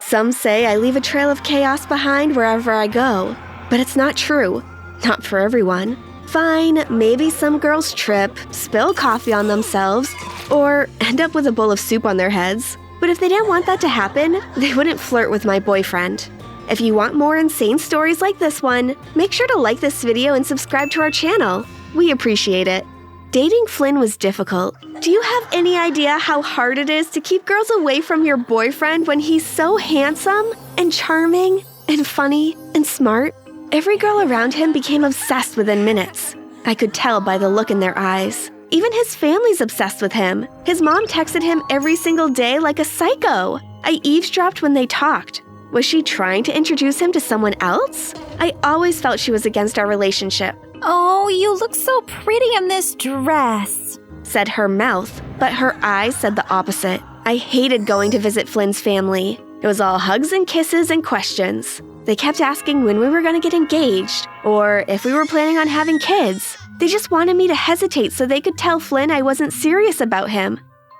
Some say I leave a trail of chaos behind wherever I go, but it's not true. Not for everyone. Fine, maybe some girls trip, spill coffee on themselves, or end up with a bowl of soup on their heads. But if they didn't want that to happen, they wouldn't flirt with my boyfriend. If you want more insane stories like this one, make sure to like this video and subscribe to our channel. We appreciate it. Dating Flynn was difficult. Do you have any idea how hard it is to keep girls away from your boyfriend when he's so handsome and charming and funny and smart? Every girl around him became obsessed within minutes. I could tell by the look in their eyes. Even his family's obsessed with him. His mom texted him every single day like a psycho. I eavesdropped when they talked. Was she trying to introduce him to someone else? I always felt she was against our relationship. Oh, you look so pretty in this dress, said her mouth, but her eyes said the opposite. I hated going to visit Flynn's family. It was all hugs and kisses and questions. They kept asking when we were going to get engaged, or if we were planning on having kids. They just wanted me to hesitate so they could tell Flynn I wasn't serious about him.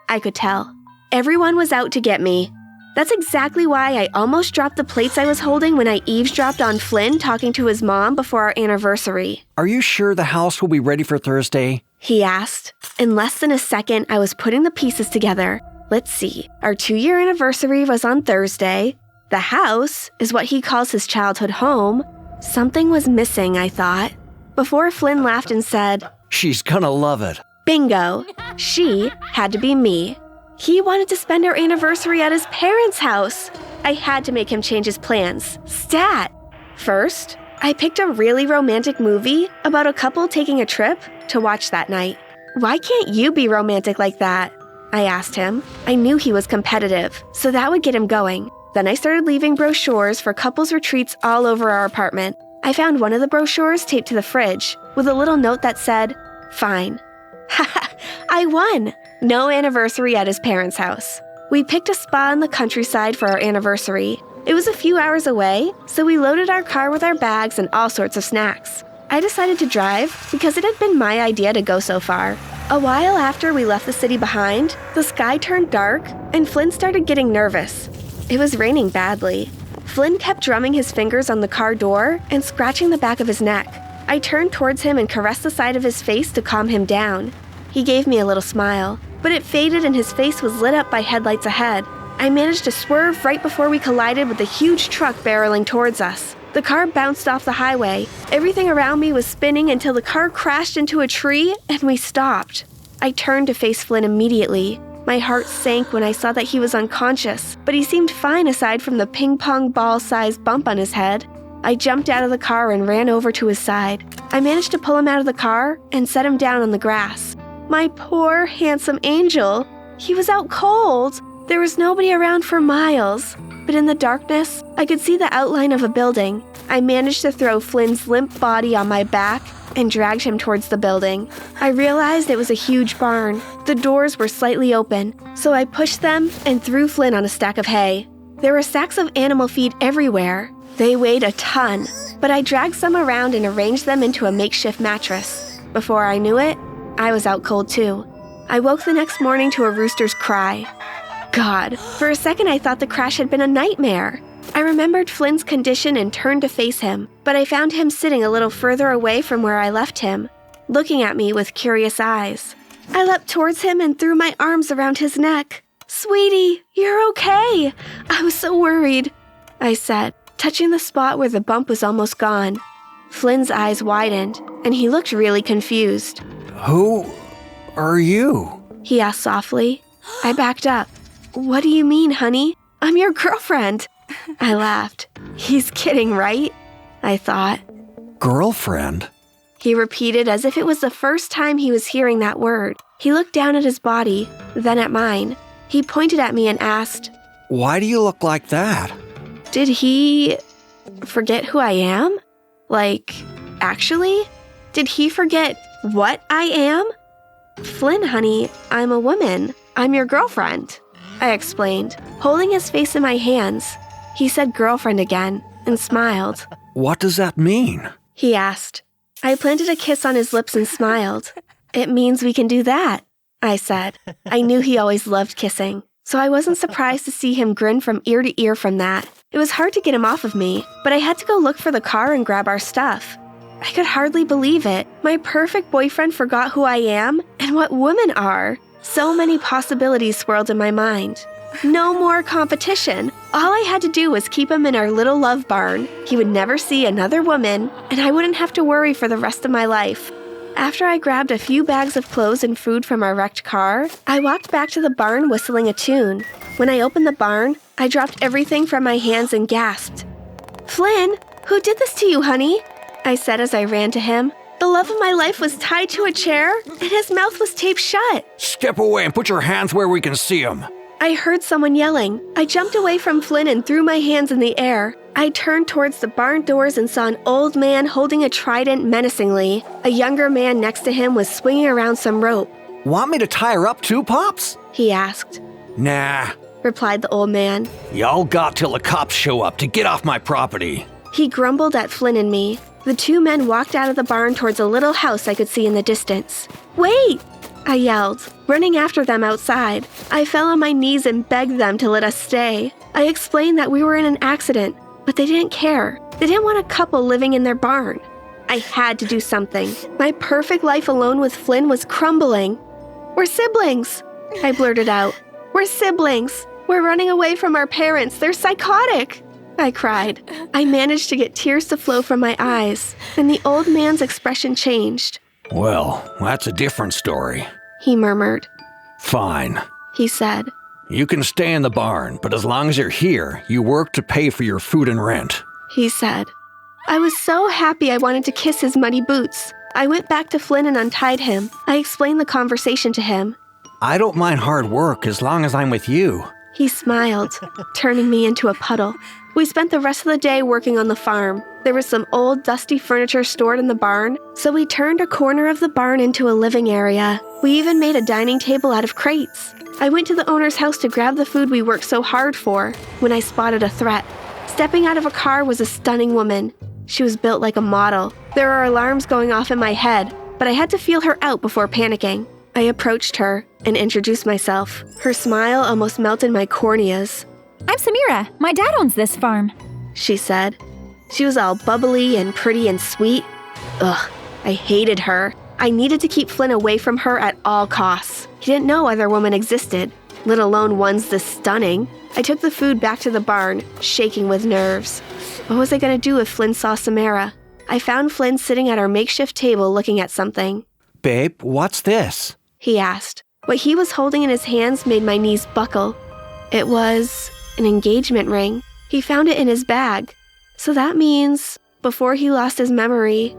I could tell. Everyone was out to get me. That's exactly why I almost dropped the plates I was holding when I eavesdropped on Flynn talking to his mom before our anniversary. Are you sure the house will be ready for Thursday? He asked. In less than a second, I was putting the pieces together. Let's see. Our 2-year anniversary was on Thursday. The house is what he calls his childhood home. Something was missing, I thought. Before Flynn laughed and said, "She's gonna love it." Bingo. She had to be me. He wanted to spend our anniversary at his parents' house. I had to make him change his plans. Stat! First, I picked a really romantic movie about a couple taking a trip to watch that night. Why can't you be romantic like that? I asked him. I knew he was competitive, so that would get him going. Then I started leaving brochures for couples retreats all over our apartment. I found one of the brochures taped to the fridge with a little note that said, "Fine." Haha, I won! No anniversary at his parents' house. We picked a spa in the countryside for our anniversary. It was a few hours away, so we loaded our car with our bags and all sorts of snacks. I decided to drive because it had been my idea to go so far. A while after we left the city behind, the sky turned dark and Flynn started getting nervous. It was raining badly. Flynn kept drumming his fingers on the car door and scratching the back of his neck. I turned towards him and caressed the side of his face to calm him down. He gave me a little smile, but it faded and his face was lit up by headlights ahead. I managed to swerve right before we collided with a huge truck barreling towards us. The car bounced off the highway. Everything around me was spinning until the car crashed into a tree and we stopped. I turned to face Flynn immediately. My heart sank when I saw that he was unconscious, but he seemed fine aside from the ping-pong ball-sized bump on his head. I jumped out of the car and ran over to his side. I managed to pull him out of the car and set him down on the grass. My poor, handsome angel. He was out cold. There was nobody around for miles. But in the darkness, I could see the outline of a building. I managed to throw Flynn's limp body on my back and dragged him towards the building. I realized it was a huge barn. The doors were slightly open, so I pushed them and threw Flynn on a stack of hay. There were sacks of animal feed everywhere. They weighed a ton, but I dragged some around and arranged them into a makeshift mattress. Before I knew it, I was out cold too. I woke the next morning to a rooster's cry. God, for a second I thought the crash had been a nightmare. I remembered Flynn's condition and turned to face him, but I found him sitting a little further away from where I left him, looking at me with curious eyes. I leapt towards him and threw my arms around his neck. "Sweetie, you're okay. I was so worried," I said, touching the spot where the bump was almost gone. Flynn's eyes widened, and he looked really confused. "Who are you?" he asked softly. I backed up. "What do you mean, honey? I'm your girlfriend." I laughed. He's kidding, right? I thought. "Girlfriend?" He repeated as if it was the first time he was hearing that word. He looked down at his body, then at mine. He pointed at me and asked, "Why do you look like that?" Did he forget who I am? Like, actually? Did he forget what I am? "Flynn, honey, I'm a woman. I'm your girlfriend," I explained, holding his face in my hands. He said girlfriend again and smiled. "What does that mean?" he asked. I planted a kiss on his lips and smiled. "It means we can do that," I said. I knew he always loved kissing, so I wasn't surprised to see him grin from ear to ear from that. It was hard to get him off of me, but I had to go look for the car and grab our stuff. I could hardly believe it. My perfect boyfriend forgot who I am and what women are. So many possibilities swirled in my mind. No more competition. All I had to do was keep him in our little love barn. He would never see another woman, and I wouldn't have to worry for the rest of my life. After I grabbed a few bags of clothes and food from our wrecked car, I walked back to the barn whistling a tune. When I opened the barn, I dropped everything from my hands and gasped. "Flynn, who did this to you, honey?" I said as I ran to him. The love of my life was tied to a chair, and his mouth was taped shut. Step away and put your hands where we can see them. I heard someone yelling. I jumped away from Flynn and threw my hands in the air. I turned towards the barn doors and saw an old man holding a trident menacingly. A younger man next to him was swinging around some rope. Want me to tie her up too, Pops? He asked. Nah, Replied the old man. y'all got till the cops show up to get off my property. He grumbled at Flynn and me. The two men walked out of the barn towards a little house I could see in the distance. "Wait!" I yelled, running after them outside. I fell on my knees and begged them to let us stay. I explained that we were in an accident, but they didn't care. They didn't want a couple living in their barn. I had to do something. My perfect life alone with Flynn was crumbling. "We're siblings," I blurted out. "We're siblings. We're running away from our parents. They're psychotic," I cried. I managed to get tears to flow from my eyes, and the old man's expression changed. Well, that's a different story. He murmured. Fine. He said. You can stay in the barn, but as long as you're here, you work to pay for your food and rent. He said. I was so happy I wanted to kiss his muddy boots. I went back to Flynn and untied him. I explained the conversation to him. I don't mind hard work as long as I'm with you. He smiled, turning me into a puddle. We spent the rest of the day working on the farm. There was some old, dusty furniture stored in the barn, so we turned a corner of the barn into a living area. We even made a dining table out of crates. I went to the owner's house to grab the food we worked so hard for when I spotted a threat. Stepping out of a car was a stunning woman. She was built like a model. There were alarms going off in my head, but I had to feel her out before panicking. I approached her and introduced myself. Her smile almost melted my corneas. I'm Samira. My dad owns this farm. She said. She was all bubbly and pretty and sweet. Ugh, I hated her. I needed to keep Flynn away from her at all costs. He didn't know other women existed, let alone ones this stunning. I took the food back to the barn, shaking with nerves. What was I going to do if Flynn saw Samira? I found Flynn sitting at our makeshift table looking at something. Babe, what's this? He asked. What he was holding in his hands made my knees buckle. It was an engagement ring. He found it in his bag. So that means, before he lost his memory,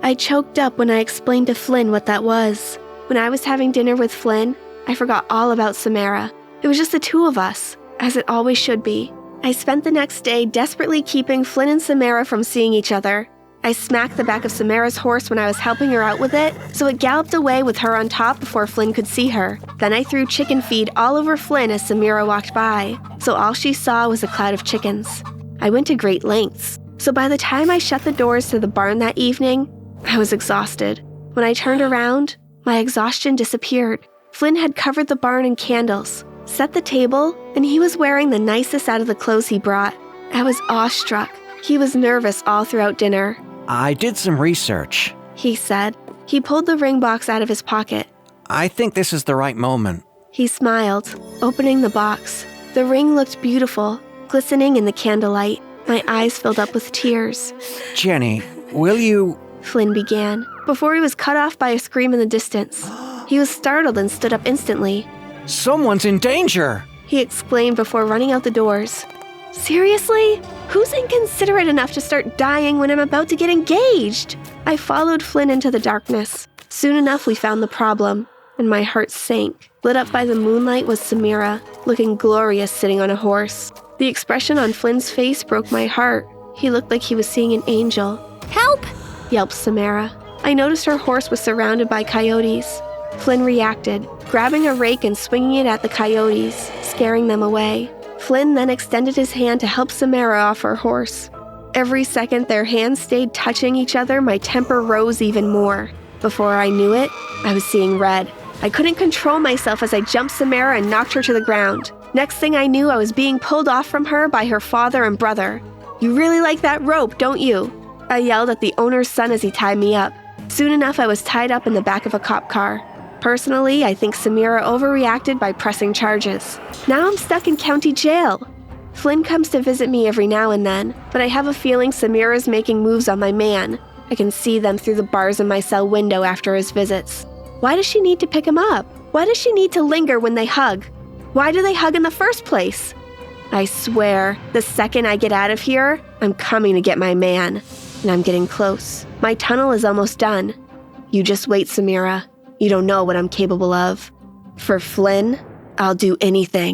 I choked up when I explained to Flynn what that was. When I was having dinner with Flynn, I forgot all about Samira. It was just the two of us, as it always should be. I spent the next day desperately keeping Flynn and Samira from seeing each other. I smacked the back of Samira's horse when I was helping her out with it, so it galloped away with her on top before Flynn could see her. Then I threw chicken feed all over Flynn as Samira walked by, so all she saw was a cloud of chickens. I went to great lengths, so by the time I shut the doors to the barn that evening, I was exhausted. When I turned around, my exhaustion disappeared. Flynn had covered the barn in candles, set the table, and he was wearing the nicest out of the clothes he brought. I was awestruck. He was nervous all throughout dinner. I did some research. He said. He pulled the ring box out of his pocket. I think this is the right moment. He smiled, opening the box. The ring looked beautiful, glistening in the candlelight. My eyes filled up with tears. Jenny, will you... Flynn began, before he was cut off by a scream in the distance. He was startled and stood up instantly. Someone's in danger! He exclaimed before running out the doors. Seriously? Who's inconsiderate enough to start dying when I'm about to get engaged? I followed Flynn into the darkness. Soon enough, we found the problem, and my heart sank. Lit up by the moonlight was Samira, looking glorious sitting on a horse. The expression on Flynn's face broke my heart. He looked like he was seeing an angel. Help! Yelped Samira. I noticed her horse was surrounded by coyotes. Flynn reacted, grabbing a rake and swinging it at the coyotes, scaring them away. Flynn then extended his hand to help Samira off her horse. Every second their hands stayed touching each other, my temper rose even more. Before I knew it, I was seeing red. I couldn't control myself as I jumped Samira and knocked her to the ground. Next thing I knew, I was being pulled off from her by her father and brother. "You really like that rope, don't you?" I yelled at the owner's son as he tied me up. Soon enough, I was tied up in the back of a cop car. Personally, I think Samira overreacted by pressing charges. Now I'm stuck in county jail. Flynn comes to visit me every now and then, but I have a feeling Samira's making moves on my man. I can see them through the bars in my cell window after his visits. Why does she need to pick him up? Why does she need to linger when they hug? Why do they hug in the first place? I swear, the second I get out of here, I'm coming to get my man. And I'm getting close. My tunnel is almost done. You just wait, Samira. You don't know what I'm capable of. For Flynn, I'll do anything.